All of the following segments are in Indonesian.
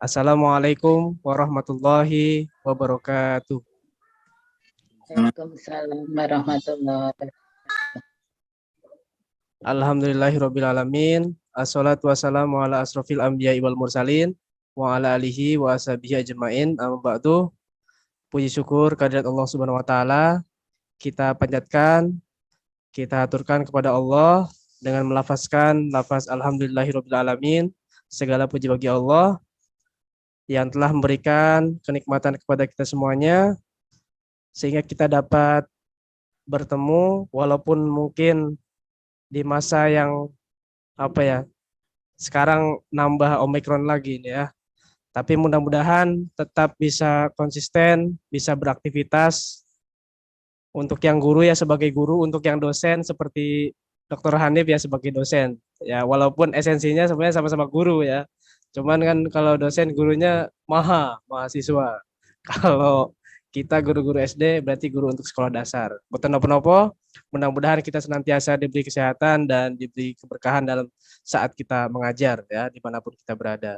Assalamualaikum warahmatullahi wabarakatuh. Waalaikumsalam warahmatullahi wabarakatuh. Alhamdulillahirabbil alamin. Assalatu wassalamu ala asrofil anbiya'i wal mursalin wa ala alihi wa ashabihi ajmain. Amma ba'du. Puji syukur kehadirat Allah Subhanahu wa taala kita panjatkan, kita aturkan kepada Allah dengan melafazkan lafaz alhamdulillahirabbil alamin. Segala puji bagi Allah yang telah memberikan kenikmatan kepada kita semuanya sehingga kita dapat bertemu walaupun mungkin di masa yang sekarang nambah Omikron lagi nih ya. Tapi mudah-mudahan tetap bisa konsisten, bisa beraktivitas. Untuk yang guru ya sebagai guru, untuk yang dosen seperti Dr. Hanif ya sebagai dosen. Ya walaupun esensinya sebenarnya sama-sama guru ya. Cuman kan kalau dosen gurunya mahasiswa. Kalau kita guru-guru SD berarti guru untuk sekolah dasar. Boten nopo-nopo, mudah-mudahan kita senantiasa diberi kesehatan dan diberi keberkahan dalam saat kita mengajar ya dimanapun kita berada.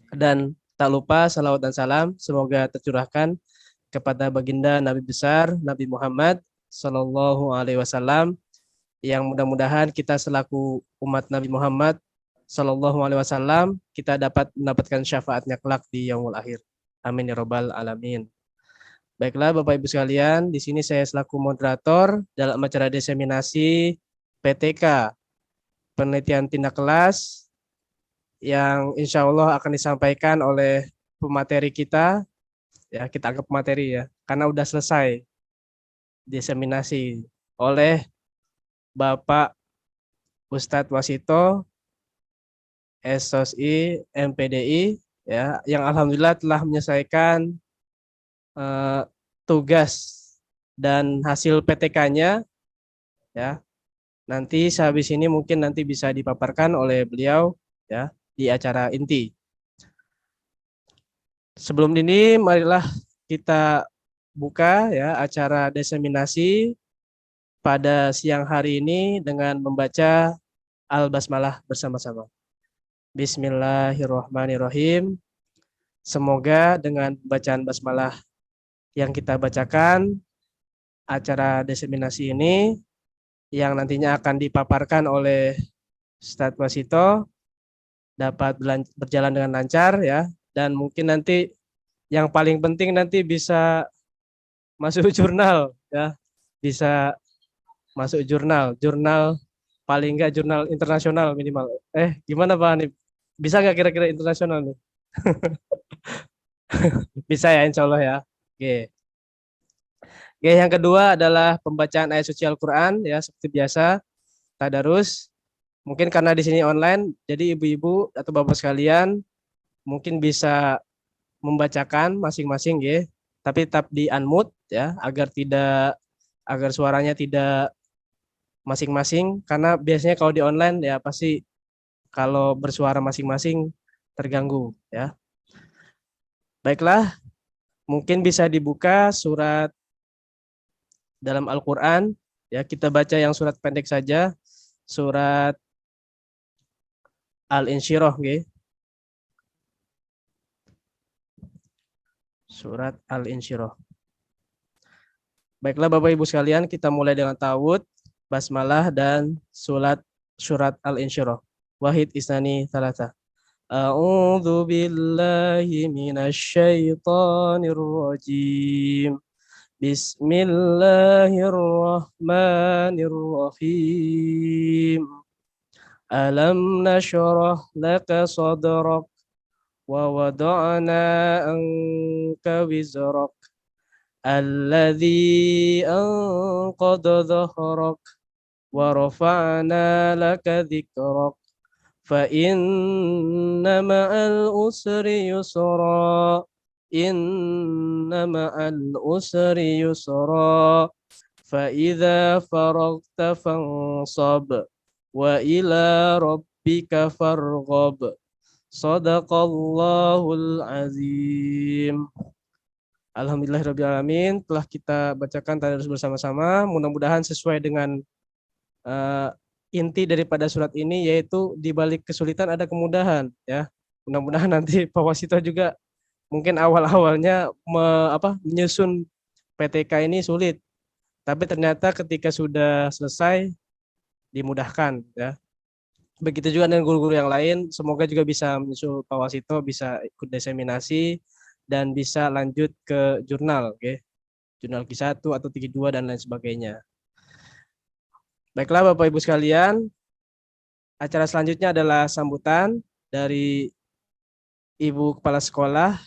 Dan tak lupa salawat dan salam semoga tercurahkan kepada baginda Nabi besar Nabi Muhammad Sallallahu Alaihi Wasallam yang mudah-mudahan kita selaku umat Nabi Muhammad Sallallahu Alaihi Wasallam kita dapat mendapatkan syafaatnya kelak di yaumul akhir. Amin ya robbal alamin. Baiklah Bapak Ibu sekalian, di sini saya selaku moderator dalam acara diseminasi PTK, penelitian tindak kelas, yang insya Allah akan disampaikan oleh pemateri kita, ya kita anggap materi ya, karena udah selesai diseminasi oleh Bapak Ustadz Wasito, SOSI, MPDI, ya, yang alhamdulillah telah menyelesaikan tugas dan hasil PTK-nya ya. Nanti sehabis ini mungkin nanti bisa dipaparkan oleh beliau ya di acara inti. Sebelum ini marilah kita buka ya acara diseminasi pada siang hari ini dengan membaca Al-Basmalah bersama-sama. Bismillahirrahmanirrahim. Semoga dengan bacaan basmalah yang kita bacakan, acara diseminasi ini yang nantinya akan dipaparkan oleh Ustadz Wasito dapat berjalan dengan lancar ya, dan mungkin nanti yang paling penting nanti bisa masuk jurnal ya, bisa masuk jurnal paling enggak jurnal internasional minimal. Gimana Pak Hanif? Bisa nggak kira-kira internasional nih? Bisa ya insya Allah ya. Oke. Oke, yang kedua adalah pembacaan ayat suci Al-Quran ya seperti biasa tadarus. Mungkin karena di sini online, jadi ibu-ibu atau bapak sekalian mungkin bisa membacakan masing-masing ya, tapi tetap di unmute ya agar suaranya tidak masing-masing, karena biasanya kalau di online ya pasti kalau bersuara masing-masing terganggu ya. Baiklah, mungkin bisa dibuka surat dalam Al-Quran ya, kita baca yang surat pendek saja, surat Al-Insyirah okay. Surat Al-Insyirah. Baiklah Bapak Ibu sekalian, kita mulai dengan ta'awudz, basmalah dan surat Al-Insyirah. Wahid isnani thalatha. A'udzu billahi minasyaitonir rajim. Bismillahirrahmanirrahim. Alam nashrah laka sadrak wa wada'na anka wizrak alladzi anqadha dhahrak wa rafa'na laka dhikrak fa inna ma'al usri yusra inna ma'al usri yusra fa idza faragta fansab wa ila rabbika farghab. Shadaqallahul azim. Alhamdulillahirrabbilalamin, telah kita bacakan tadarus bersama-sama. Mudah-mudahan sesuai dengan inti daripada surat ini, yaitu di balik kesulitan ada kemudahan ya. mudah-mudahan nanti Pak Wasito juga mungkin awal-awalnya menyusun PTK ini sulit, tapi ternyata ketika sudah selesai dimudahkan ya. Begitu juga dengan guru-guru yang lain, semoga juga bisa menyusul Pak Wasito, bisa ikut diseminasi dan bisa lanjut ke jurnal, oke. Jurnal Q1 atau Q2 dan lain sebagainya. Baiklah Bapak Ibu sekalian, acara selanjutnya adalah sambutan dari Ibu Kepala Sekolah,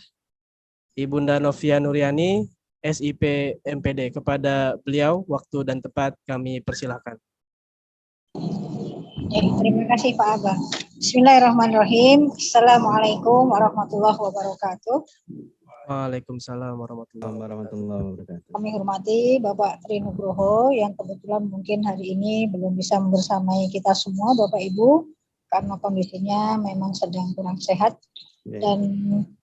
Ibunda Novia Nuryani, SIP MPD. Kepada beliau, waktu dan tempat kami persilahkan. Terima kasih Pak Abang. Bismillahirrahmanirrahim. Assalamualaikum warahmatullahi wabarakatuh. Waalaikumsalam warahmatullahi wabarakatuh. Kami hormati Bapak Tri Nugroho yang kebetulan mungkin hari ini belum bisa bersamai kita semua Bapak Ibu karena kondisinya memang sedang kurang sehat. Dan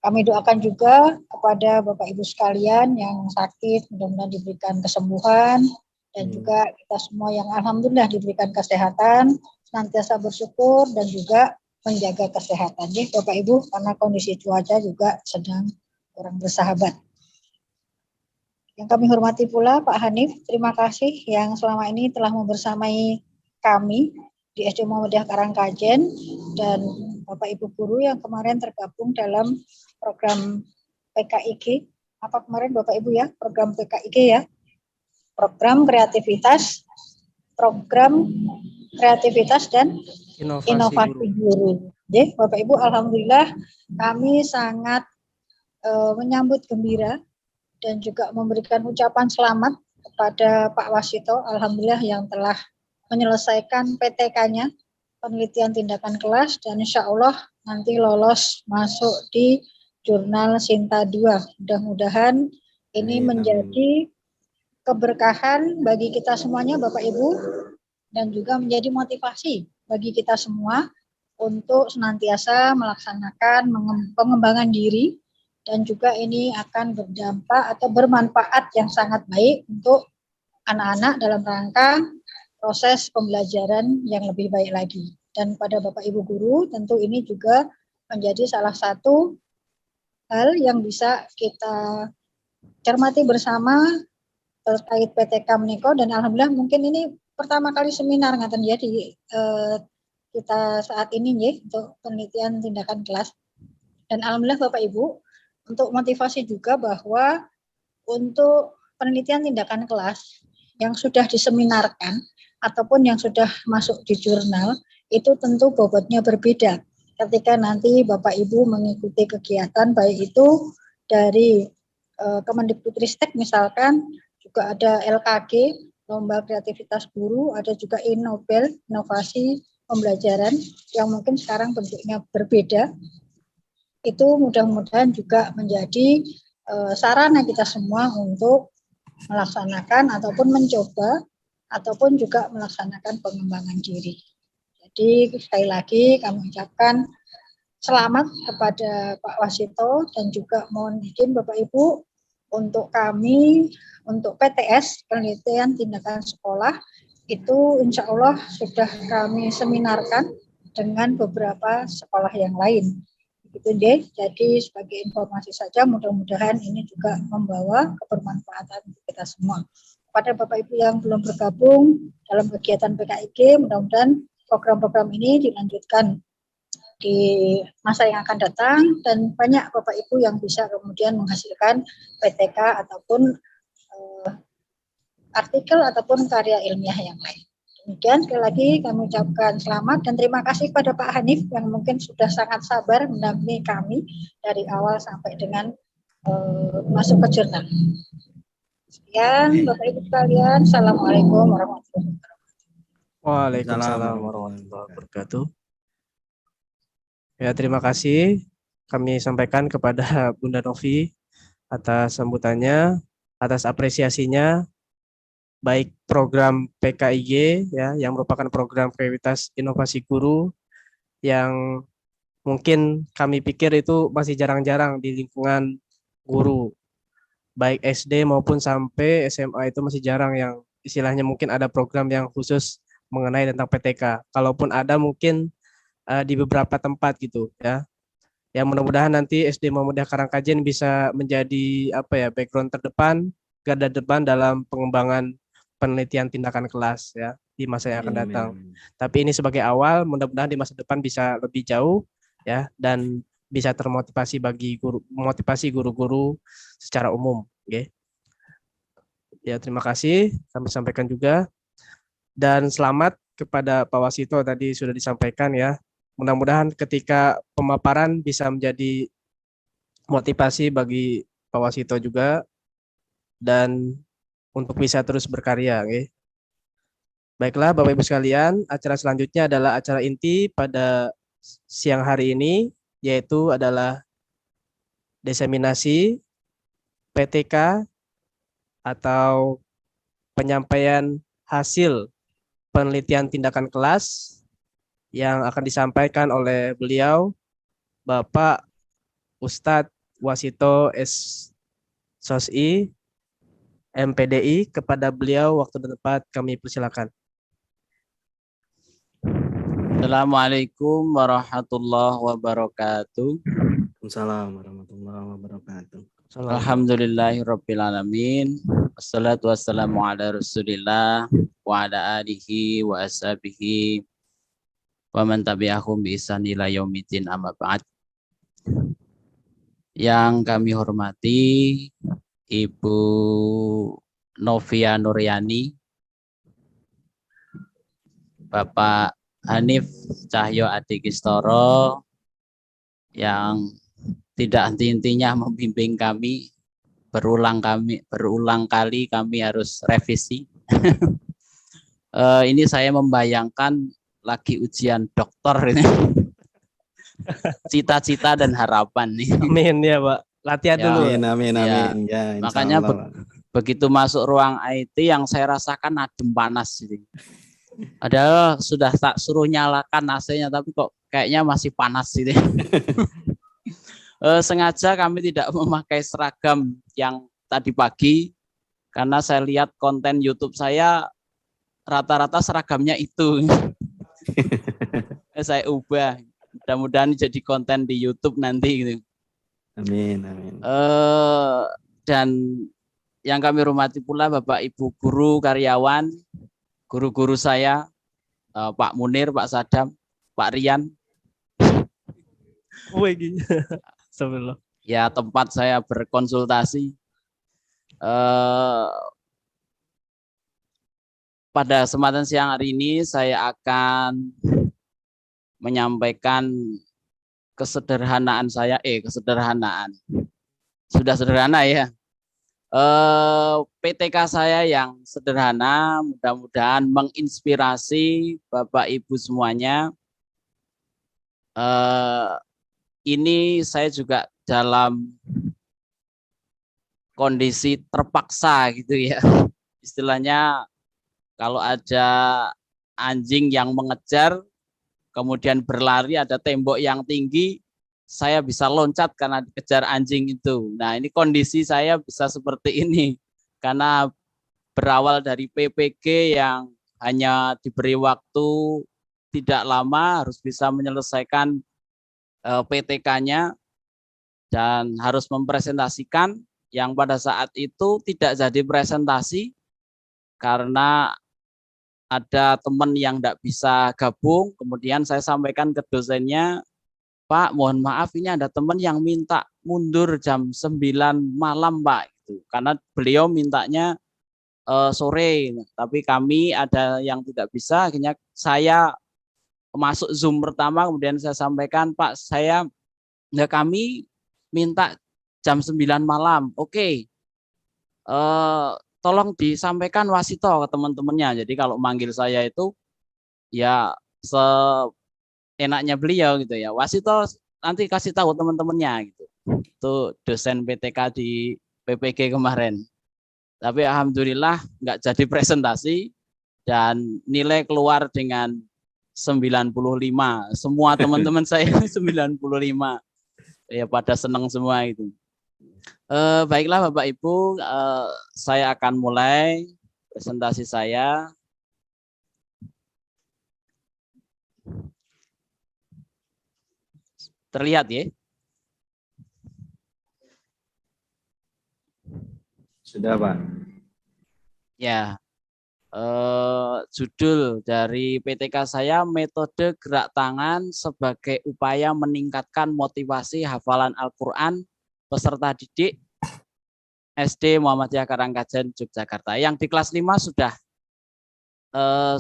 kami doakan juga kepada Bapak Ibu sekalian yang sakit, mudah-mudahan diberikan kesembuhan, dan juga kita semua yang alhamdulillah diberikan kesehatan, senantiasa bersyukur dan juga menjaga kesehatan. Jadi Bapak Ibu, karena kondisi cuaca juga sedang kurang bersahabat. Yang kami hormati pula Pak Hanif, terima kasih yang selama ini telah membersamai kami di SD Muhammadiyah Karangkajen dan Bapak Ibu guru yang kemarin tergabung dalam program PKIG. Apa kemarin Bapak Ibu ya, program PKIG ya? Program kreativitas dan inovasi guru. Jadi Bapak Ibu alhamdulillah kami sangat menyambut gembira dan juga memberikan ucapan selamat kepada Pak Wasito alhamdulillah yang telah menyelesaikan PTK-nya, penelitian tindakan kelas, dan insya Allah nanti lolos masuk di jurnal Sinta 2. Mudah-mudahan ini menjadi keberkahan bagi kita semuanya Bapak Ibu dan juga menjadi motivasi bagi kita semua untuk senantiasa melaksanakan pengembangan diri dan juga ini akan berdampak atau bermanfaat yang sangat baik untuk anak-anak dalam rangka proses pembelajaran yang lebih baik lagi. Dan pada Bapak Ibu guru tentu ini juga menjadi salah satu hal yang bisa kita cermati bersama terkait PTK Meniko dan alhamdulillah mungkin ini pertama kali seminar ngaten ya di kita saat ini ya untuk penelitian tindakan kelas. Dan alhamdulillah Bapak Ibu untuk motivasi juga bahwa untuk penelitian tindakan kelas yang sudah diseminarkan ataupun yang sudah masuk di jurnal itu tentu bobotnya berbeda ketika nanti Bapak Ibu mengikuti kegiatan baik itu dari Kemendikbudristek misalkan juga ada LKG lomba kreativitas guru, ada juga Innobel inovasi pembelajaran yang mungkin sekarang bentuknya berbeda. Itu mudah-mudahan juga menjadi sarana kita semua untuk melaksanakan ataupun mencoba ataupun juga melaksanakan pengembangan diri. Jadi sekali lagi kami ucapkan selamat kepada Pak Wasito dan juga mohon izin Bapak Ibu untuk kami, untuk PTS, penelitian tindakan sekolah, itu insya Allah sudah kami seminarkan dengan beberapa sekolah yang lain. Begitu deh, jadi sebagai informasi saja mudah-mudahan ini juga membawa kebermanfaatan untuk kita semua. Pada Bapak Ibu yang belum bergabung dalam kegiatan PKIG, mudah-mudahan program-program ini dilanjutkan di masa yang akan datang dan banyak Bapak Ibu yang bisa kemudian menghasilkan PTK ataupun artikel ataupun karya ilmiah yang lain. Demikian sekali lagi kami ucapkan selamat dan terima kasih pada Pak Hanif yang mungkin sudah sangat sabar mendampingi kami dari awal sampai dengan masuk ke jurnal. Sekian Bapak Ibu sekalian, Assalamualaikum warahmatullahi wabarakatuh. Waalaikumsalam warahmatullahi wabarakatuh. Ya, terima kasih kami sampaikan kepada Bunda Novi atas sambutannya, atas apresiasinya, baik program PKIG ya, yang merupakan program prioritas inovasi guru yang mungkin kami pikir itu masih jarang-jarang di lingkungan guru, baik SD maupun sampai SMA itu masih jarang yang istilahnya mungkin ada program yang khusus mengenai tentang PTK. Kalaupun ada mungkin di beberapa tempat gitu ya. Ya mudah-mudahan nanti SD Muhammadiyah Karangkajen bisa menjadi background terdepan, garda depan dalam pengembangan penelitian tindakan kelas ya di masa yang akan Amin, datang. amin. Tapi ini sebagai awal, mudah-mudahan di masa depan bisa lebih jauh ya dan bisa termotivasi bagi guru-guru secara umum. Okay. Ya terima kasih kami sampaikan juga dan selamat kepada Pak Wasito tadi sudah disampaikan ya. Mudah-mudahan ketika pemaparan bisa menjadi motivasi bagi Pak Wasito juga dan untuk bisa terus berkarya. Okay. Baiklah Bapak Ibu sekalian, acara selanjutnya adalah acara inti pada siang hari ini, yaitu adalah diseminasi PTK atau penyampaian hasil penelitian tindakan kelas yang akan disampaikan oleh beliau Bapak Ustadz Wasito S. Sosi, MPDI. Kepada beliau waktu dan tempat kami persilakan. Assalamualaikum warahmatullahi wabarakatuh. Waalaikumsalam warahmatullahi wabarakatuh. Alhamdulillahirabbil alamin. Wassalatu wassalamu ala Rasulillah wa ala alihi wa ashabihi wa man tabi'ahum bi ihsan ila yaumiddin amma ba'd. Yang kami hormati Ibu Novia Nuryani, Bapak Hanif Cahyo Adikistoro yang tidak henti-hentinya membimbing kami, berulang kali kami harus revisi. Ini saya membayangkan lagi ujian dokter ini. Cita-cita dan harapan nih. Amin ya Pak. Latihan Ya, dulu. Amin. Ya, Ya, makanya begitu masuk ruang IT yang saya rasakan adem panas ini. Ada sudah tak suruh nyalakan AC-nya tapi kok kayaknya masih panas ini. Sengaja kami tidak memakai seragam yang tadi pagi karena saya lihat konten YouTube saya rata-rata seragamnya itu. Saya ubah. Mudah-mudahan jadi konten di YouTube nanti gitu. Amin. Dan yang kami hormati pula Bapak Ibu guru karyawan, guru-guru saya, Pak Munir, Pak Sadam, Pak Rian. Ya tempat saya berkonsultasi. Pada kesempatan siang hari ini saya akan menyampaikan kesederhanaan saya, kesederhanaan. Sudah sederhana ya. PTK saya yang sederhana, mudah-mudahan menginspirasi Bapak Ibu semuanya. Ini saya juga dalam kondisi terpaksa gitu ya. Istilahnya kalau ada anjing yang mengejar, kemudian berlari, ada tembok yang tinggi, saya bisa loncat karena dikejar anjing itu. Nah ini kondisi saya bisa seperti ini. Karena berawal dari PPG yang hanya diberi waktu tidak lama, harus bisa menyelesaikan PTK-nya, dan harus mempresentasikan yang pada saat itu tidak jadi presentasi karena ada teman yang tidak bisa gabung. Kemudian saya sampaikan ke dosennya, Pak, mohon maaf ini ada teman yang minta mundur jam 9 malam Pak, gitu. Karena beliau mintanya sore, tapi kami ada yang tidak bisa. Akhirnya saya masuk Zoom pertama, kemudian saya sampaikan, Pak, kami minta jam 9 malam. Oke. Tolong disampaikan Wasito ke teman-temannya. Jadi kalau manggil saya itu ya seenaknya beliau gitu ya. Wasito nanti kasih tahu teman-temannya gitu. Itu dosen PTK di PPG kemarin. Tapi alhamdulillah nggak jadi presentasi dan nilai keluar dengan 95. Semua teman-teman saya 95. Ya pada senang semua itu. Baiklah Bapak Ibu, saya akan mulai presentasi saya. Terlihat ya? Sudah, Pak. Ya, judul dari PTK saya metode gerak tangan sebagai upaya meningkatkan motivasi hafalan Al-Quran peserta didik SD Muhammadiyah Karangkajen Yogyakarta. Yang di kelas 5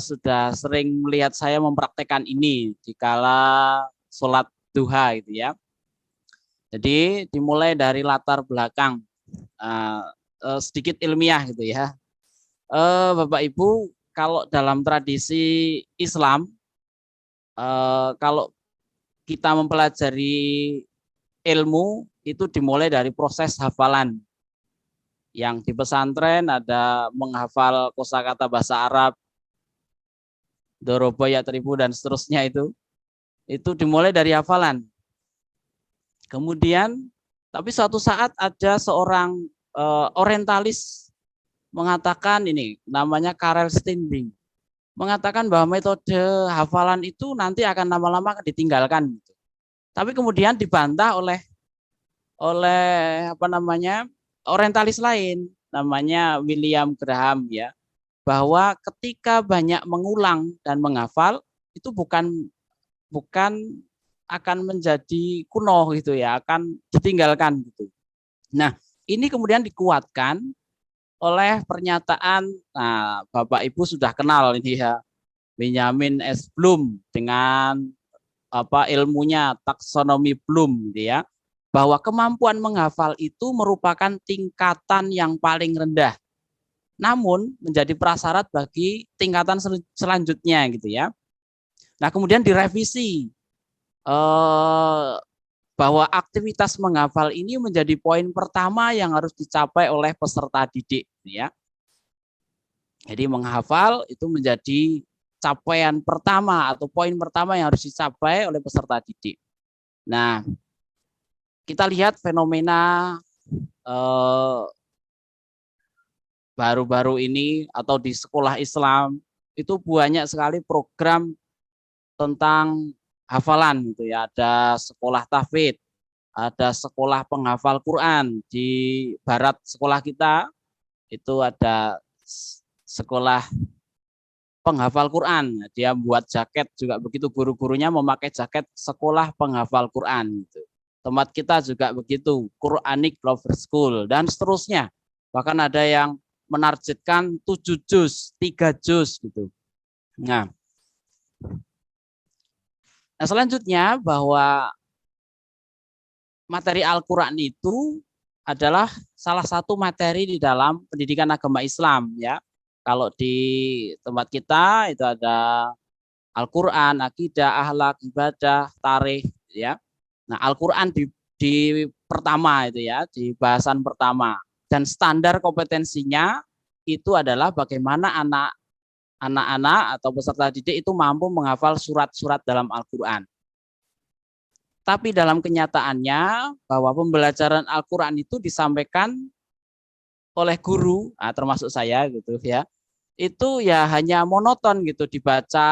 sudah sering melihat saya mempraktekkan ini di kala sholat duha gitu ya. Jadi dimulai dari latar belakang sedikit ilmiah gitu ya. Bapak Ibu, kalau dalam tradisi Islam, kalau kita mempelajari ilmu itu dimulai dari proses hafalan. Yang di pesantren ada menghafal kosakata bahasa Arab, doroba ya tribu dan seterusnya itu dimulai dari hafalan. Kemudian, tapi suatu saat ada seorang orientalis mengatakan ini, namanya Karel Steenbing, mengatakan bahwa metode hafalan itu nanti akan lama-lama ditinggalkan. Tapi kemudian dibantah oleh orientalis lain, namanya William Graham ya, bahwa ketika banyak mengulang dan menghafal itu bukan akan menjadi kuno gitu ya, akan ditinggalkan gitu. Nah, ini kemudian dikuatkan oleh pernyataan, nah Bapak Ibu sudah kenal ini ya, Benjamin S. Bloom dengan ilmunya taksonomi Bloom gitu ya, bahwa kemampuan menghafal itu merupakan tingkatan yang paling rendah, namun menjadi prasyarat bagi tingkatan selanjutnya gitu ya. Nah, kemudian direvisi bahwa aktivitas menghafal ini menjadi poin pertama yang harus dicapai oleh peserta didik ya. Jadi menghafal itu menjadi capaian pertama atau poin pertama yang harus dicapai oleh peserta didik. Nah, kita lihat fenomena baru-baru ini atau di sekolah Islam itu banyak sekali program tentang hafalan gitu ya. Ada sekolah tahfidz, ada sekolah penghafal Quran. Di barat sekolah kita itu ada sekolah penghafal Quran. Dia buat jaket juga begitu, guru-gurunya memakai jaket sekolah penghafal Quran gitu. Tempat kita juga begitu, Quranic Lover School dan seterusnya. Bahkan ada yang menargetkan 7 juz, 3 juz gitu. Nah, selanjutnya bahwa materi Al-Quran itu adalah salah satu materi di dalam pendidikan agama Islam ya. Kalau di tempat kita itu ada Al-Quran, akidah, akhlak, ibadah, tarikh ya. Nah, Al-Quran di pertama itu ya, di bahasan pertama, dan standar kompetensinya itu adalah bagaimana anak-anak atau peserta didik itu mampu menghafal surat-surat dalam Al-Quran. Tapi dalam kenyataannya bahwa pembelajaran Al-Quran itu disampaikan oleh guru, termasuk saya gitu ya, itu ya hanya monoton gitu, dibaca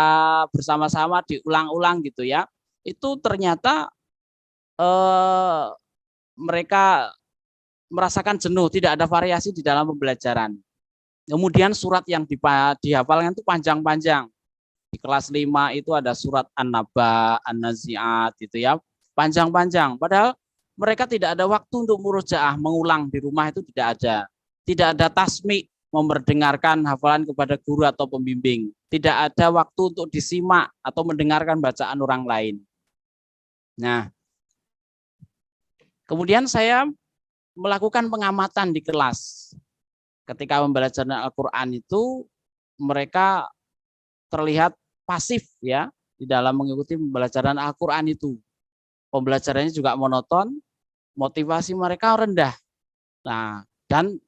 bersama-sama, diulang-ulang gitu ya. Itu ternyata mereka merasakan jenuh, tidak ada variasi di dalam pembelajaran. Kemudian surat yang dihafalkan itu panjang-panjang. Di kelas 5 itu ada surat An-Naba, An-Nazi'at gitu ya, panjang-panjang. Padahal mereka tidak ada waktu untuk murojaah, mengulang di rumah itu tidak ada. Tidak ada tasmi, memperdengarkan hafalan kepada guru atau pembimbing. Tidak ada waktu untuk disimak atau mendengarkan bacaan orang lain. Nah, kemudian saya melakukan pengamatan di kelas. Ketika pembelajaran Al-Quran itu mereka terlihat pasif ya di dalam mengikuti pembelajaran Al-Quran itu. Pembelajarannya juga monoton, motivasi mereka rendah. Nah, dan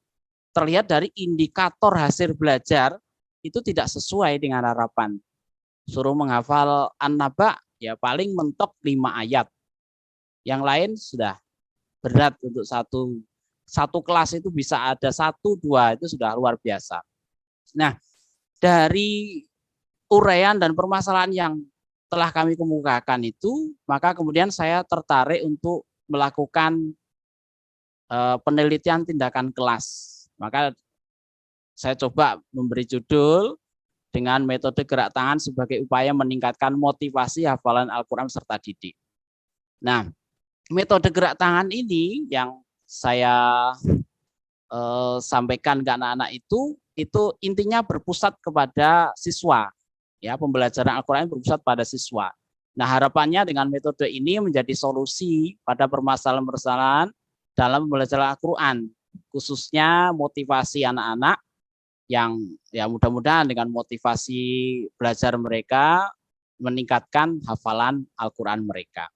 terlihat dari indikator hasil belajar itu tidak sesuai dengan harapan. Suruh menghafal An-Naba ya paling mentok 5 ayat. Yang lain sudah berat untuk satu kelas itu bisa ada 1-2 itu sudah luar biasa. Nah, dari uraian dan permasalahan yang telah kami kemukakan itu, maka kemudian saya tertarik untuk melakukan penelitian tindakan kelas. Maka saya coba memberi judul dengan metode gerak tangan sebagai upaya meningkatkan motivasi hafalan Al-Quran serta didik. Nah, metode gerak tangan ini yang saya sampaikan ke anak-anak itu intinya berpusat kepada siswa. Ya, pembelajaran Al-Quran berpusat pada siswa. Nah, harapannya dengan metode ini menjadi solusi pada permasalahan-permasalahan dalam pembelajaran Al-Quran, khususnya motivasi anak-anak yang ya mudah-mudahan dengan motivasi belajar mereka meningkatkan hafalan Al-Quran mereka.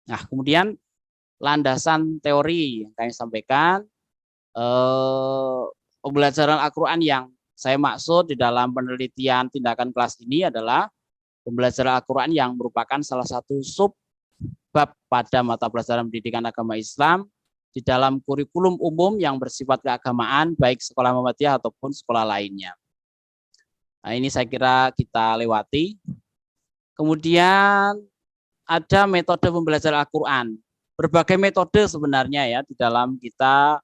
Nah, kemudian landasan teori yang kami sampaikan, pembelajaran Al-Quran yang saya maksud di dalam penelitian tindakan kelas ini adalah pembelajaran Al-Quran yang merupakan salah satu sub bab pada mata pelajaran pendidikan agama Islam di dalam kurikulum umum yang bersifat keagamaan, baik sekolah Muhammadiyah ataupun sekolah lainnya. Nah, ini saya kira kita lewati. Kemudian ada metode pembelajaran Al-Quran. Berbagai metode sebenarnya ya di dalam kita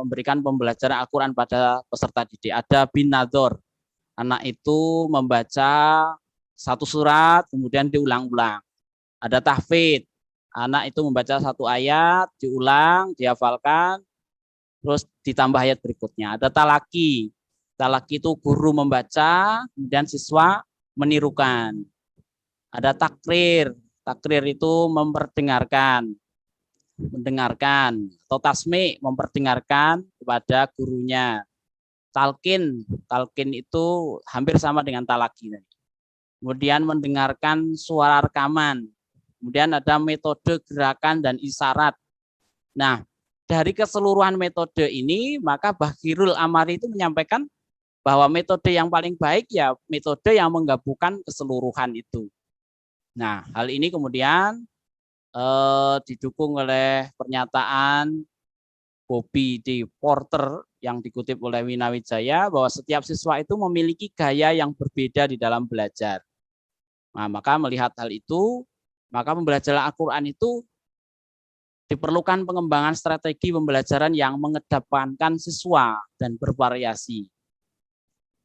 memberikan pembelajaran Al-Quran pada peserta didik. Ada bin nador. Anak itu membaca satu surat, kemudian diulang-ulang. Ada tahfidz. Anak itu membaca satu ayat, diulang, dihafalkan, terus ditambah ayat berikutnya. Ada talaki. Talaki itu guru membaca, kemudian siswa menirukan. Ada takrir. Takrir itu mendengarkan, atau tasmi, memperdengarkan kepada gurunya. Talqin itu hampir sama dengan talaki. Kemudian mendengarkan suara rekaman. Kemudian ada metode gerakan dan isyarat. Nah, dari keseluruhan metode ini, maka Bakhirul Amari itu menyampaikan bahwa metode yang paling baik ya metode yang menggabungkan keseluruhan itu. Nah, hal ini kemudian didukung oleh pernyataan Bobby D. Porter yang dikutip oleh Winawijaya bahwa setiap siswa itu memiliki gaya yang berbeda di dalam belajar. Nah, maka melihat hal itu, maka pembelajaran Al-Quran itu diperlukan pengembangan strategi pembelajaran yang mengedepankan siswa dan bervariasi.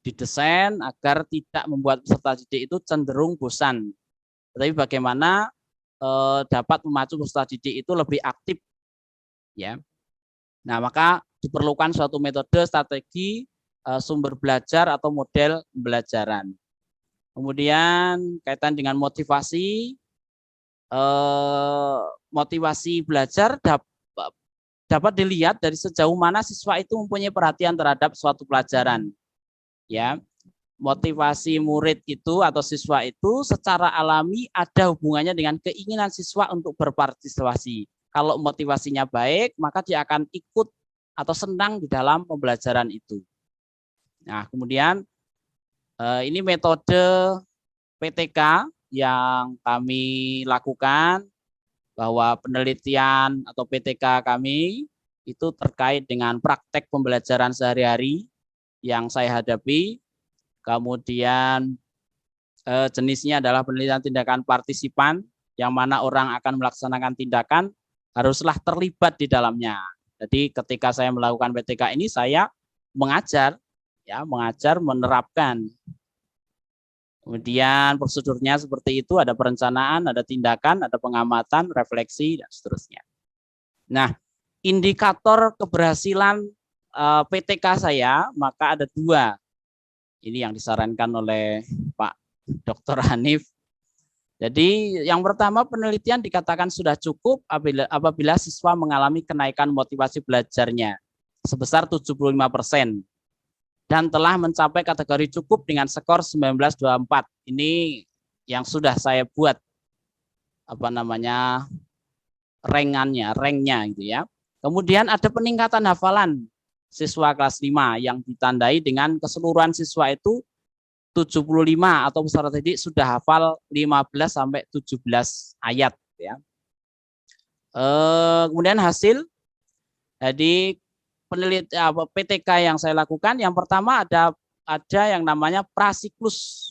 Didesain agar tidak membuat peserta didik itu cenderung bosan. Tetapi bagaimana dapat memacu peserta didik itu lebih aktif. Ya. Nah, maka diperlukan suatu metode strategi sumber belajar atau model pembelajaran. Kemudian kaitan dengan motivasi belajar dapat dilihat dari sejauh mana siswa itu mempunyai perhatian terhadap suatu pelajaran. Ya, motivasi murid itu atau siswa itu secara alami ada hubungannya dengan keinginan siswa untuk berpartisipasi. Kalau motivasinya baik, maka dia akan ikut atau senang di dalam pembelajaran itu. Nah, kemudian ini metode PTK yang kami lakukan, bahwa penelitian atau PTK kami itu terkait dengan praktek pembelajaran sehari-hari yang saya hadapi. Kemudian jenisnya adalah penelitian tindakan partisipan, yang mana orang akan melaksanakan tindakan haruslah terlibat di dalamnya. Jadi ketika saya melakukan PTK ini, saya mengajar, menerapkan. Kemudian prosedurnya seperti itu, ada perencanaan, ada tindakan, ada pengamatan, refleksi, dan seterusnya. Nah, indikator keberhasilan PTK saya, maka ada 2. Ini yang disarankan oleh Pak Dr. Hanif. Jadi yang pertama, penelitian dikatakan sudah cukup apabila siswa mengalami kenaikan motivasi belajarnya sebesar 75%. Dan telah mencapai kategori cukup dengan skor 1924. Ini yang sudah saya buat ranknya gitu ya. Kemudian ada peningkatan hafalan siswa kelas 5 yang ditandai dengan keseluruhan siswa itu 75 atau peserta didik sudah hafal 15 sampai 17 ayat ya. Kemudian hasil jadi penelitian PTK yang saya lakukan, yang pertama ada yang namanya prasiklus.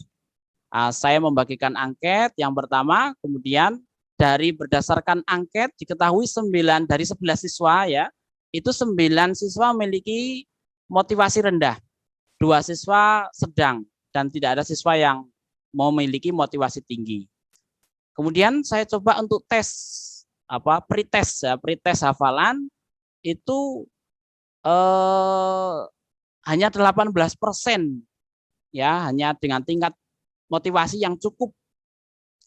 Saya membagikan angket yang pertama, kemudian dari berdasarkan angket diketahui 9 dari 11 siswa ya, itu 9 siswa memiliki motivasi rendah, 2 siswa sedang, dan tidak ada siswa yang memiliki motivasi tinggi. Kemudian saya coba untuk tes pretest ya, pretest hafalan itu hanya 18% ya, hanya dengan tingkat motivasi yang cukup.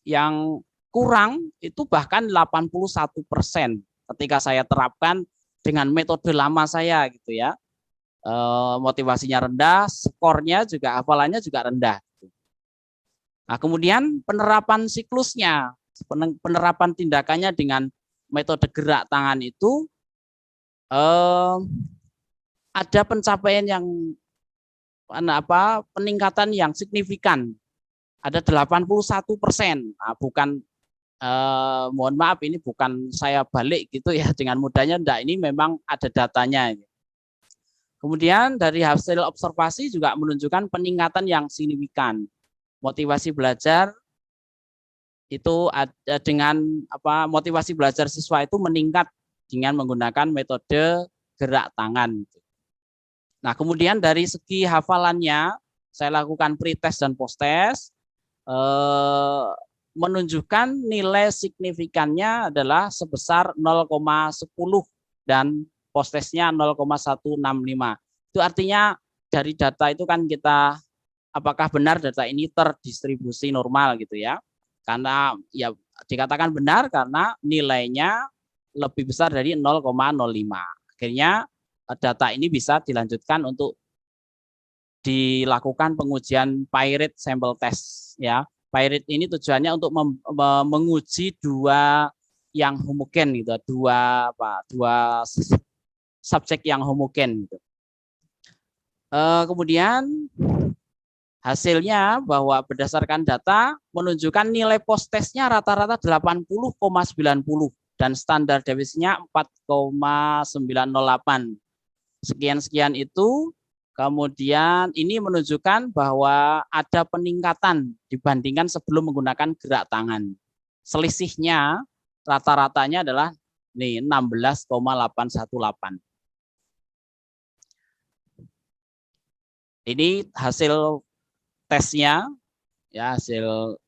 Yang kurang itu bahkan 81% ketika saya terapkan dengan metode lama saya gitu ya. Motivasinya rendah, skornya juga, hafalannya juga rendah. Nah, kemudian penerapan siklusnya, penerapan tindakannya dengan metode gerak tangan itu ada pencapaian yang peningkatan yang signifikan. Ada 81%. Nah, bukan mohon maaf, ini bukan saya balik gitu ya dengan mudahnya, enggak, ini memang ada datanya. Kemudian dari hasil observasi juga menunjukkan peningkatan yang signifikan. Motivasi belajar itu ada dengan motivasi belajar siswa itu meningkat dengan menggunakan metode gerak tangan. Nah, kemudian dari segi hafalannya saya lakukan pretest dan posttest, menunjukkan nilai signifikannya adalah sebesar 0,10 dan posttestnya 0,165. Itu artinya dari data itu kan kita apakah benar data ini terdistribusi normal gitu ya. Karena ya dikatakan benar karena nilainya lebih besar dari 0,05. Akhirnya data ini bisa dilanjutkan untuk dilakukan pengujian Pirate Sample Test ya. Pirate ini tujuannya untuk menguji dua yang homogen gitu, dua subjek yang homogen gitu. Kemudian hasilnya bahwa berdasarkan data menunjukkan nilai post-testnya rata-rata 80,90 dan standar deviasinya 4,908. Sekian-sekian itu. Kemudian ini menunjukkan bahwa ada peningkatan dibandingkan sebelum menggunakan gerak tangan. Selisihnya rata-ratanya adalah 16,818. Ini hasil tesnya, ya, hasil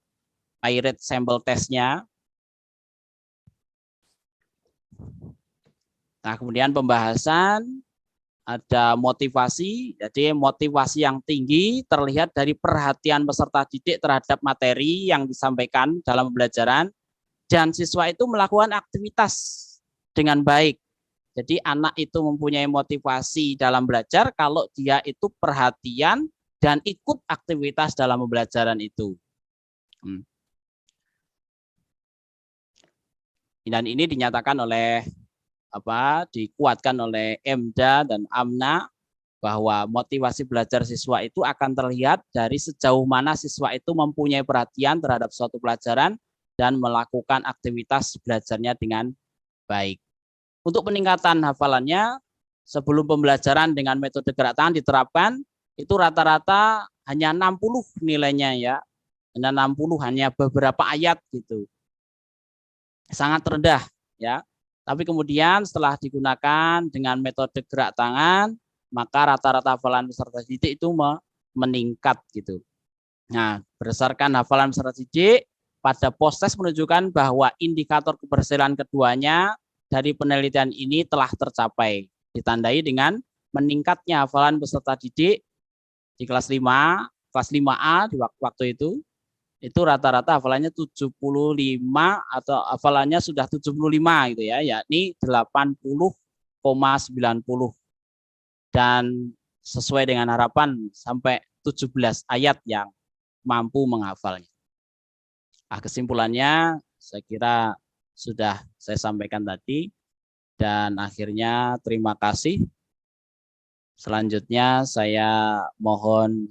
Pirate Sample Testnya. Nah, kemudian pembahasan. Ada motivasi, jadi motivasi yang tinggi terlihat dari perhatian peserta didik terhadap materi yang disampaikan dalam pembelajaran, dan siswa itu melakukan aktivitas dengan baik. Jadi anak itu mempunyai motivasi dalam belajar kalau dia itu perhatian dan ikut aktivitas dalam pembelajaran itu. Dan ini dinyatakan oleh dikuatkan oleh Emda dan Amna bahwa motivasi belajar siswa itu akan terlihat dari sejauh mana siswa itu mempunyai perhatian terhadap suatu pelajaran dan melakukan aktivitas belajarnya dengan baik. Untuk peningkatan hafalannya, sebelum pembelajaran dengan metode gerak tangan diterapkan, itu rata-rata hanya 60 nilainya ya. Hanya 60, hanya beberapa ayat gitu. Sangat rendah ya. Tapi kemudian setelah digunakan dengan metode gerak tangan, maka rata-rata hafalan peserta didik itu meningkat gitu. Nah, berdasarkan hafalan peserta didik, pada post-test menunjukkan bahwa indikator keberhasilan keduanya dari penelitian ini telah tercapai. Ditandai dengan meningkatnya hafalan peserta didik di kelas 5, kelas 5A di waktu itu rata-rata hafalannya 75 atau hafalannya sudah 75 gitu ya, yakni 80,90 dan sesuai dengan harapan sampai 17 ayat yang mampu menghafalnya. Nah, kesimpulannya saya kira sudah saya sampaikan tadi, dan akhirnya terima kasih. Selanjutnya saya mohon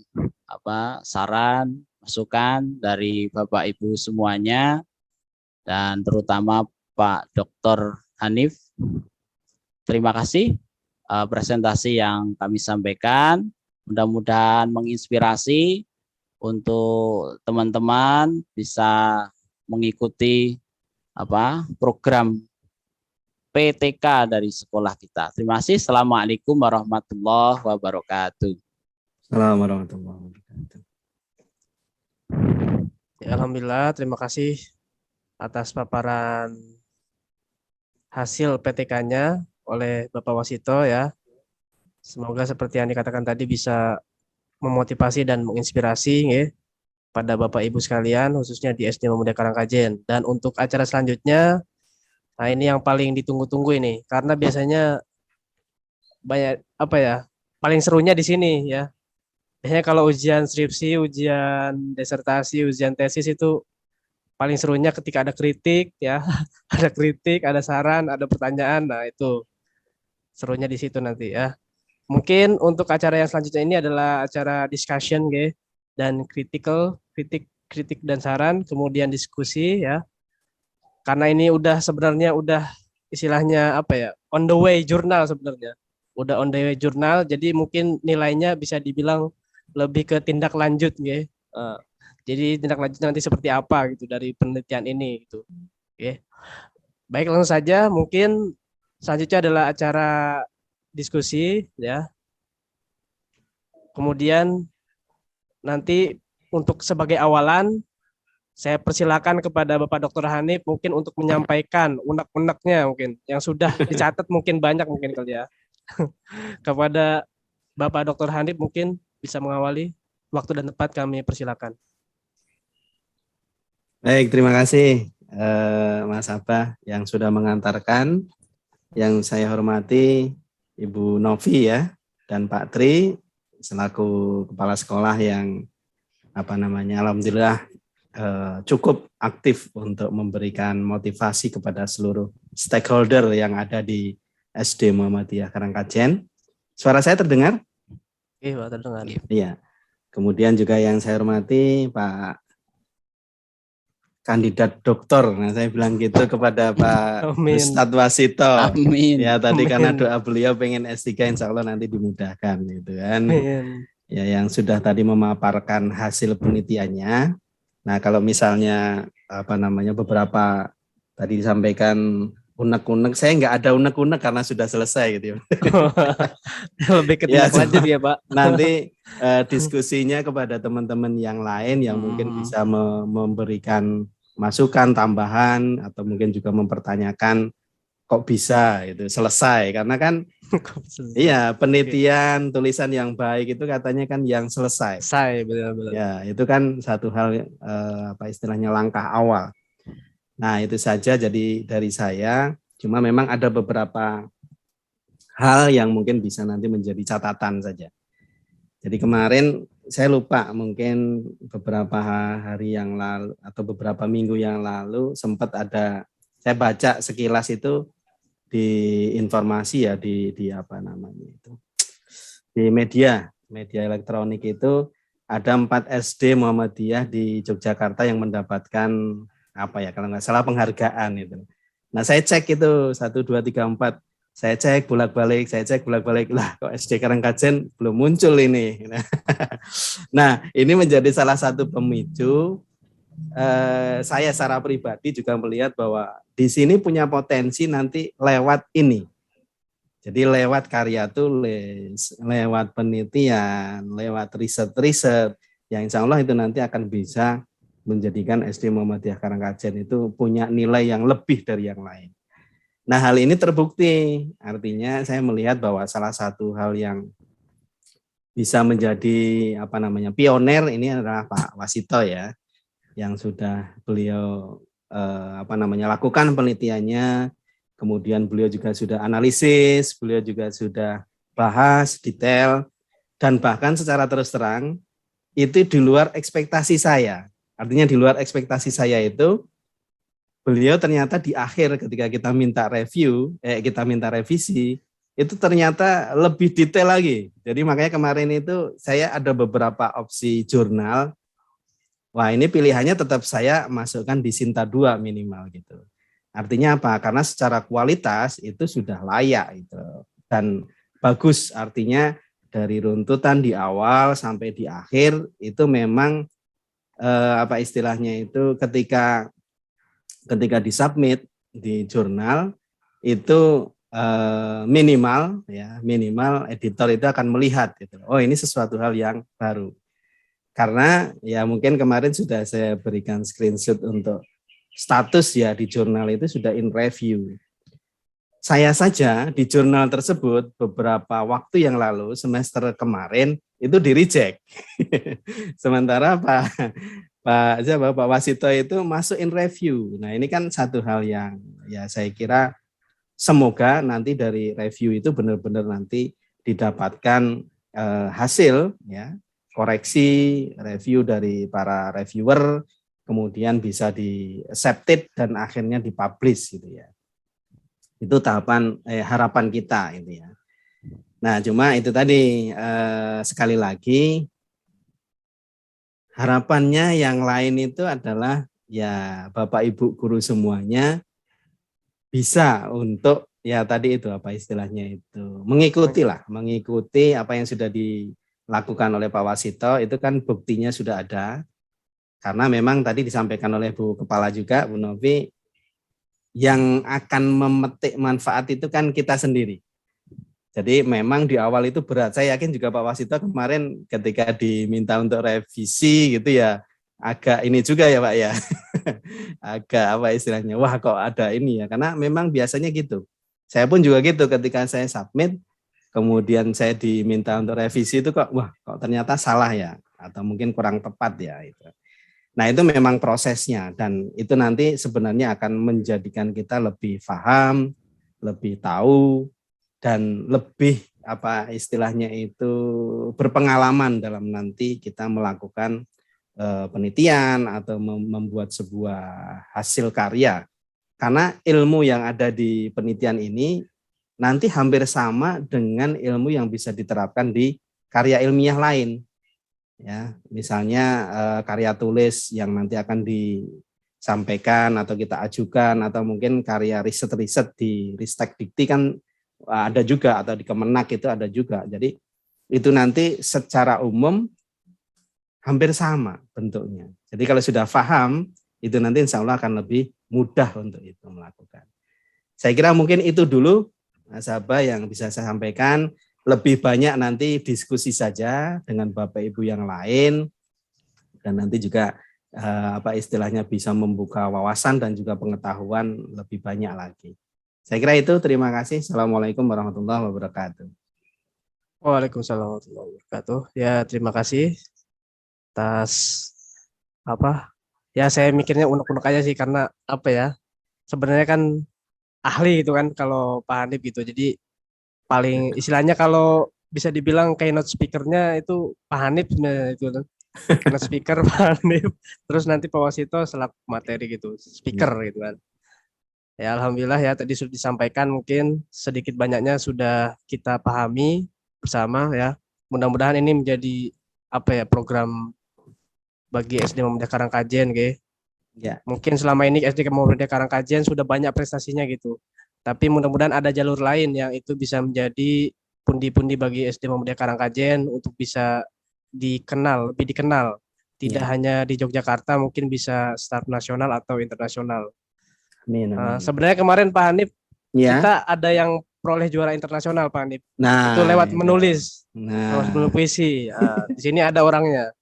saran, masukan dari Bapak Ibu semuanya, dan terutama Pak Dr. Hanif. Terima kasih presentasi yang kami sampaikan. Mudah-mudahan menginspirasi untuk teman-teman bisa mengikuti program PTK dari sekolah kita. Terima kasih. Assalamualaikum warahmatullahi wabarakatuh. Assalamualaikum warahmatullahi wabarakatuh. Ya, alhamdulillah, terima kasih atas paparan hasil PTK-nya oleh Bapak Wasito ya. Semoga seperti yang dikatakan tadi bisa memotivasi dan menginspirasi ya, pada Bapak Ibu sekalian, khususnya di SD Memuda Karangkajen. Dan untuk acara selanjutnya, nah ini yang paling ditunggu-tunggu ini, karena biasanya banyak paling serunya di sini ya. Biasanya kalau ujian skripsi, ujian disertasi, ujian tesis itu paling serunya ketika ada kritik ya, ada kritik, ada saran, ada pertanyaan. Nah, itu serunya di situ nanti ya. Mungkin untuk acara yang selanjutnya ini adalah acara discussion dan kritik dan saran, kemudian diskusi ya. Karena ini sebenarnya udah istilahnya on the way jurnal sebenarnya. Udah on the way jurnal, jadi mungkin nilainya bisa dibilang lebih ke tindak lanjut jadi tindak lanjut nanti seperti apa gitu dari penelitian ini gitu. Baik, langsung saja mungkin selanjutnya adalah acara diskusi ya. Kemudian nanti untuk sebagai awalan saya persilakan kepada Bapak Dr. Hanif mungkin untuk menyampaikan unek-uneknya mungkin yang sudah dicatat mungkin banyak mungkin kali ya. Kepada Bapak Dr. Hanif mungkin bisa mengawali, waktu dan tempat kami persilakan. Baik, terima kasih Mas Abah yang sudah mengantarkan. Yang saya hormati Ibu Novi ya dan Pak Tri selaku kepala sekolah yang alhamdulillah cukup aktif untuk memberikan motivasi kepada seluruh stakeholder yang ada di SD Muhammadiyah Karangkajen. Suara saya terdengar? Iya, terdengar. Iya. Kemudian juga yang saya hormati Pak kandidat doktor. Nah, saya bilang gitu kepada Pak Ustadz Wasito. Amin. Ya, tadi karena doa beliau pengen S3, insya Allah nanti dimudahkan gitu kan. Amin. Ya, yang sudah tadi memaparkan hasil penelitiannya. Nah, kalau misalnya beberapa tadi disampaikan unek-unek, saya nggak ada unek-unek karena sudah selesai gitu. Lebih ke tindak lanjut ya Pak. Nanti diskusinya kepada teman-teman yang lain yang mungkin bisa memberikan masukan tambahan atau mungkin juga mempertanyakan kok bisa itu selesai, karena kan iya penelitian tulisan yang baik itu katanya kan yang selesai. Benar-benar. Ya, itu kan satu hal istilahnya langkah awal. Nah, itu saja jadi dari saya. Cuma memang ada beberapa hal yang mungkin bisa nanti menjadi catatan saja. Jadi kemarin saya lupa, mungkin beberapa hari yang lalu atau beberapa minggu yang lalu sempat ada, saya baca sekilas itu di informasi ya di media elektronik itu ada 4 SD Muhammadiyah di Yogyakarta yang mendapatkan kalau nggak salah penghargaan itu. Nah, saya cek itu 1, 2, 3, 4. Saya cek bolak-balik. Lah, kok SD Karangkajen belum muncul ini. Nah, ini menjadi salah satu pemicu saya secara pribadi juga melihat bahwa di sini punya potensi nanti lewat ini. Jadi lewat karya tulis, lewat penelitian, lewat riset-riset, yang insya Allah itu nanti akan bisa menjadikan SD Muhammadiyah Karangkajen itu punya nilai yang lebih dari yang lain. Nah, hal ini terbukti, artinya saya melihat bahwa salah satu hal yang bisa menjadi pioner ini adalah Pak Wasito ya, yang sudah beliau lakukan penelitiannya, kemudian beliau juga sudah analisis, beliau juga sudah bahas detail, dan bahkan secara terus terang itu di luar ekspektasi saya. Artinya di luar ekspektasi saya itu, beliau ternyata di akhir ketika kita minta revisi, itu ternyata lebih detail lagi. Jadi makanya kemarin itu saya ada beberapa opsi jurnal. Wah, ini pilihannya tetap saya masukkan di Sinta 2 minimal gitu. Artinya apa? Karena secara kualitas itu sudah layak itu dan bagus. Artinya dari runtutan di awal sampai di akhir itu memang istilahnya itu ketika disubmit di jurnal itu minimal editor itu akan melihat gitu. Oh, ini sesuatu hal yang baru. Karena ya mungkin kemarin sudah saya berikan screenshot untuk status ya di jurnal itu sudah in review. Saya saja di jurnal tersebut beberapa waktu yang lalu semester kemarin itu di reject. Sementara Pak Wasito itu masuk in review. Nah, ini kan satu hal yang ya saya kira semoga nanti dari review itu benar-benar nanti didapatkan hasil ya, koreksi review dari para reviewer, kemudian bisa di accepted dan akhirnya dipublish gitu ya. Itu tahapan harapan kita ini ya. Nah, cuma itu tadi sekali lagi harapannya yang lain itu adalah ya Bapak Ibu guru semuanya bisa untuk ya tadi itu apa istilahnya itu mengikuti apa yang sudah dilakukan oleh Pak Wasito, itu kan buktinya sudah ada. Karena memang tadi disampaikan oleh Bu Kepala juga, Bu Novi, yang akan memetik manfaat itu kan kita sendiri. Jadi memang di awal itu berat. Saya yakin juga Pak Wasito kemarin ketika diminta untuk revisi gitu ya, agak ini juga ya Pak ya. Agak apa istilahnya, wah kok ada ini ya. Karena memang biasanya gitu. Saya pun juga gitu ketika saya submit, kemudian saya diminta untuk revisi itu kok, wah kok ternyata salah ya. Atau mungkin kurang tepat ya. Itu. Nah itu memang prosesnya. Dan itu nanti sebenarnya akan menjadikan kita lebih paham, lebih tahu, dan lebih apa istilahnya itu berpengalaman dalam nanti kita melakukan penelitian atau membuat sebuah hasil karya. Karena ilmu yang ada di penelitian ini nanti hampir sama dengan ilmu yang bisa diterapkan di karya ilmiah lain. Ya, misalnya karya tulis yang nanti akan disampaikan atau kita ajukan, atau mungkin karya riset-riset di Ristek Dikti kan ada juga, atau di Kemenak itu ada juga. Jadi itu nanti secara umum hampir sama bentuknya. Jadi kalau sudah paham, itu nanti insya Allah akan lebih mudah untuk itu melakukan. Saya kira mungkin itu dulu, Mas Abah, yang bisa saya sampaikan. Lebih banyak nanti diskusi saja dengan Bapak Ibu yang lain, dan nanti juga apa istilahnya bisa membuka wawasan dan juga pengetahuan lebih banyak lagi. Saya kira itu, terima kasih. Assalamualaikum warahmatullahi wabarakatuh. Waalaikumsalam warahmatullahi wabarakatuh. Ya, terima kasih atas apa? Ya, saya mikirnya unek-unek aja sih, karena apa ya? Sebenarnya kan ahli gitu kan kalau Pak Hanif gitu. Jadi paling istilahnya kalau bisa dibilang keynote speaker-nya itu Pak Hanif itu kan. Keynote speaker Pak Hanif. Terus nanti Pak Wasito selaku materi gitu, speaker gitu kan. Ya, alhamdulillah ya tadi sudah disampaikan, mungkin sedikit banyaknya sudah kita pahami bersama ya. Mudah-mudahan ini menjadi apa ya, program bagi SD Muhammadiyah Karangkajen gitu. Ya. Mungkin selama ini SD Muhammadiyah Karangkajen sudah banyak prestasinya gitu. Tapi mudah-mudahan ada jalur lain yang itu bisa menjadi pundi-pundi bagi SD Muhammadiyah Karangkajen untuk bisa dikenal, lebih dikenal. Tidak hanya di Yogyakarta, mungkin bisa start nasional atau internasional. Amin. Sebenarnya kemarin Pak Hanif, kita ada yang peroleh juara internasional Pak Hanif. Nah, itu lewat menulis, lewat menulis puisi. Di sini ada orangnya.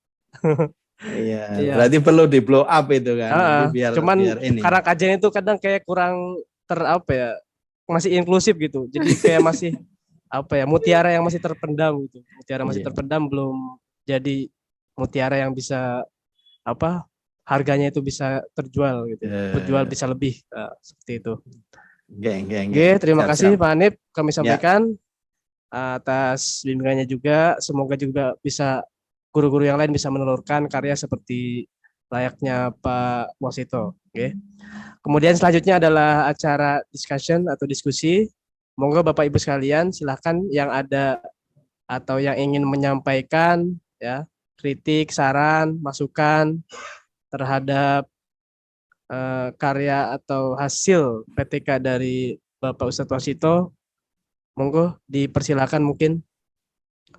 Iya. Berarti perlu di blow up itu kan. Cuman Karangkajen itu kadang kayak kurang masih inklusif gitu. Jadi kayak masih mutiara yang masih terpendam gitu. Mutiara masih terpendam, belum jadi mutiara yang bisa harganya itu bisa terjual gitu. Terjual bisa lebih seperti itu. Oke, terima kasih Pak Hanif, kami sampaikan atas bimbingannya juga. Semoga juga bisa guru-guru yang lain bisa menelurkan karya seperti layaknya Pak Wasito. Oke. Kemudian selanjutnya adalah acara discussion atau diskusi. Monggo Bapak Ibu sekalian, silakan yang ada atau yang ingin menyampaikan ya kritik, saran, masukan terhadap karya atau hasil PTK dari Bapak Ustadz Wasito, monggo dipersilakan, mungkin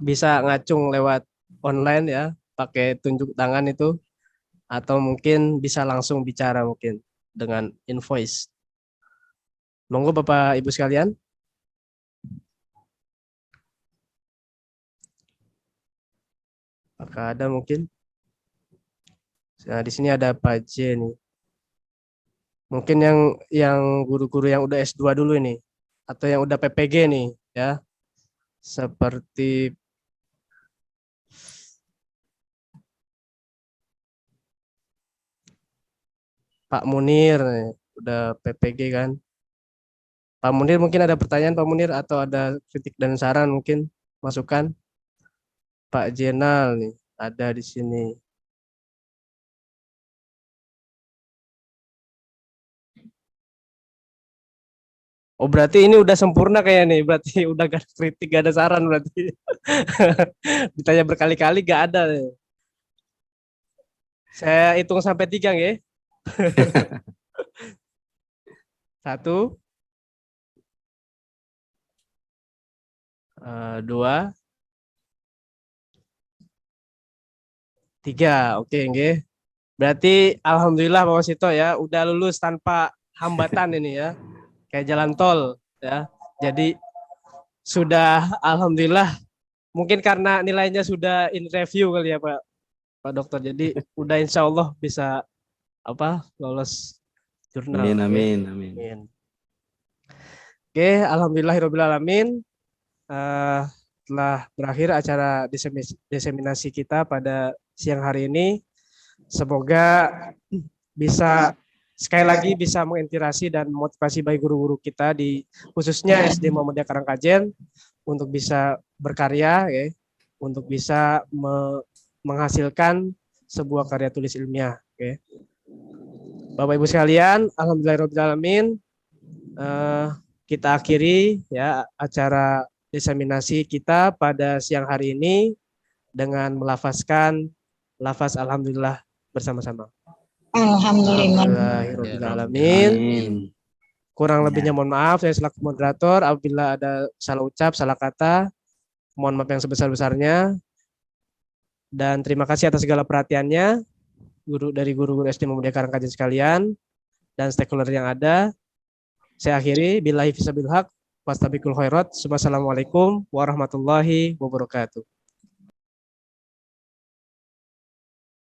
bisa ngacung lewat online ya, pakai tunjuk tangan itu, atau mungkin bisa langsung bicara mungkin dengan invoice. Monggo Bapak Ibu sekalian. Apakah ada mungkin? Nah, di sini ada Pak J nih. Mungkin yang guru-guru yang udah S2 dulu ini atau yang udah PPG nih ya. Seperti Pak Munir nih, udah PPG kan. Pak Munir mungkin ada pertanyaan Pak Munir atau ada kritik dan saran mungkin masukan. Pak Jenal nih ada di sini. Oh berarti ini udah sempurna kayak nih, berarti udah gak ada kritik, gak ada saran berarti. Ditanya berkali-kali gak ada. Saya hitung sampai 3 nggih. 1, 2, 3. Oke nggih. Berarti alhamdulillah Bapak Sito ya udah lulus tanpa hambatan ini ya. Kayak jalan tol ya. Jadi sudah alhamdulillah mungkin karena nilainya sudah in review kali ya Pak Dokter. Jadi udah insya Allah bisa lolos jurnal. Amin. Oke, alhamdulillahirabbil alamin. Telah berakhir acara diseminasi kita pada siang hari ini. Semoga bisa sekali lagi bisa menginspirasi dan motivasi bagi guru-guru kita di khususnya SD Muhammadiyah Karangkajen untuk bisa berkarya ya, untuk bisa menghasilkan sebuah karya tulis ilmiah. Okay. Bapak Ibu sekalian, alhamdulillahirabbil kita akhiri ya acara diseminasi kita pada siang hari ini dengan melafazkan lafaz alhamdulillah bersama-sama. Alhamdulillahirrahmanirrahim. Kurang lebihnya mohon maaf, saya selaku moderator apabila ada salah ucap, salah kata, mohon maaf yang sebesar-besarnya. Dan terima kasih atas segala perhatiannya dari guru-guru SD Muhammadiyah Karangkajen sekalian dan stakeholder yang ada. Saya akhiri billahi fisabil haq wastabiqul khairat. Wassalamualaikum warahmatullahi wabarakatuh.